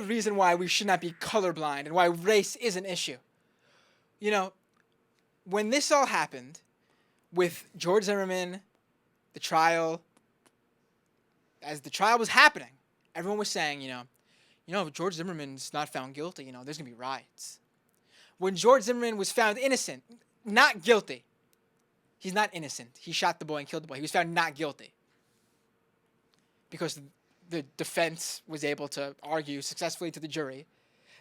of reason why we should not be colorblind and why race is an issue. You know, when this all happened with George Zimmerman, the trial, as the trial was happening, everyone was saying, if George Zimmerman's not found guilty, there's going to be riots. When George Zimmerman was found innocent, not guilty, he's not innocent. He shot the boy and killed the boy. He was found not guilty because the defense was able to argue successfully to the jury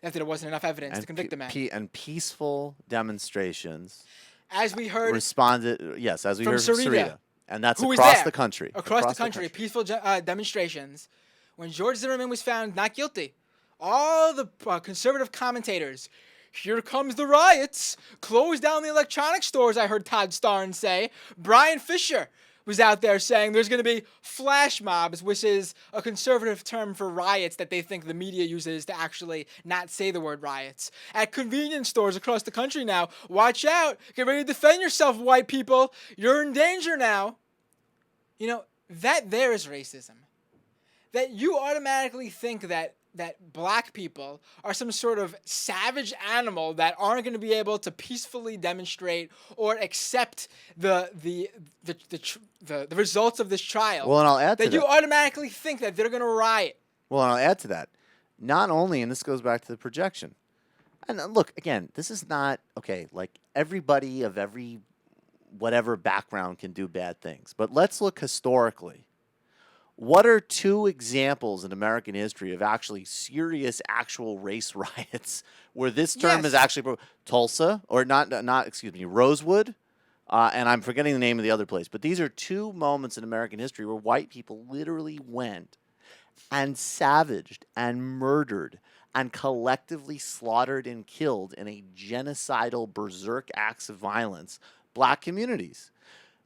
that there wasn't enough evidence to convict the man. And peaceful demonstrations, as we heard, responded. Yes, as we heard from Sarita, and that's across the country. Across the country, peaceful demonstrations. When George Zimmerman was found not guilty, all the conservative commentators, here comes the riots, close down the electronic stores, I heard Todd Starnes say. Brian Fisher was out there saying there's going to be flash mobs, which is a conservative term for riots that they think the media uses to actually not say the word riots. At convenience stores across the country now, watch out, get ready to defend yourself, white people, you're in danger now. That there is racism. That you automatically think that black people are some sort of savage animal that aren't going to be able to peacefully demonstrate or accept the results of this trial. Well, and I'll add to that. You automatically think that they're going to riot. Well, and I'll add to that. Not only, and this goes back to the projection. And look, again, this is not, like everybody of every whatever background can do bad things. But let's look historically. What are two examples in American history of actually serious, actual race riots where this term is actually Tulsa or Rosewood, and I'm forgetting the name of the other place. But these are two moments in American history where white people literally went and savaged and murdered and collectively slaughtered and killed in a genocidal berserk acts of violence black communities.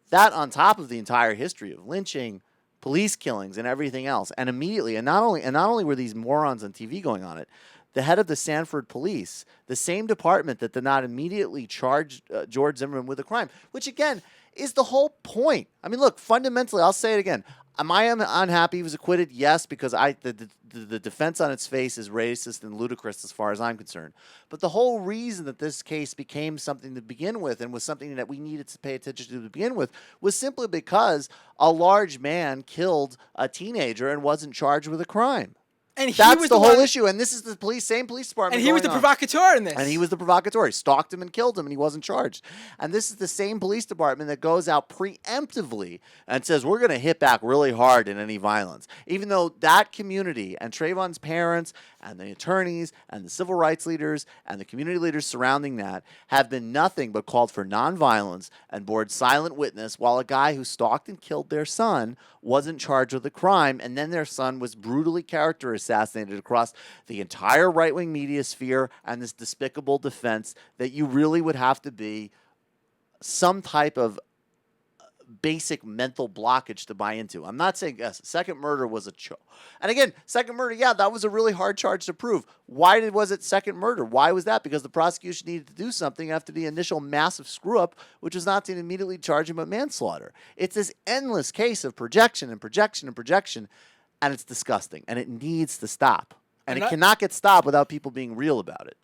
That on top of the entire history of lynching, police killings, and everything else. And immediately, and not only were these morons on TV going on it, the head of the Sanford police, the same department that did not immediately charge George Zimmerman with a crime, which again is the whole point. I mean, look, fundamentally, I'll say it again. Am I unhappy he was acquitted? Yes, because the defense on its face is racist and ludicrous as far as I'm concerned. But the whole reason that this case became something to begin with and was something that we needed to pay attention to begin with was simply because a large man killed a teenager and wasn't charged with a crime. And that's the whole issue. And this is the same police department. And he was the provocateur in this. And he was the provocateur. He stalked him and killed him, and he wasn't charged. And this is the same police department that goes out preemptively and says, we're going to hit back really hard in any violence. Even though that community and Trayvon's parents and the attorneys and the civil rights leaders and the community leaders surrounding that have been nothing but called for nonviolence and bore silent witness while a guy who stalked and killed their son wasn't charged with a crime, and then their son was brutally character assassinated across the entire right-wing media sphere and this despicable defense that you really would have to be some type of basic mental blockage to buy into. I'm not saying, yes, second murder was a and again, second murder, yeah, that was a really hard charge to prove. Why was it second murder? Why was that? Because the prosecution needed to do something after the initial massive screw-up, which was not to immediately charge him with manslaughter. It's this endless case of projection and projection and projection, and it's disgusting, and it needs to stop. And it cannot get stopped without people being real about it.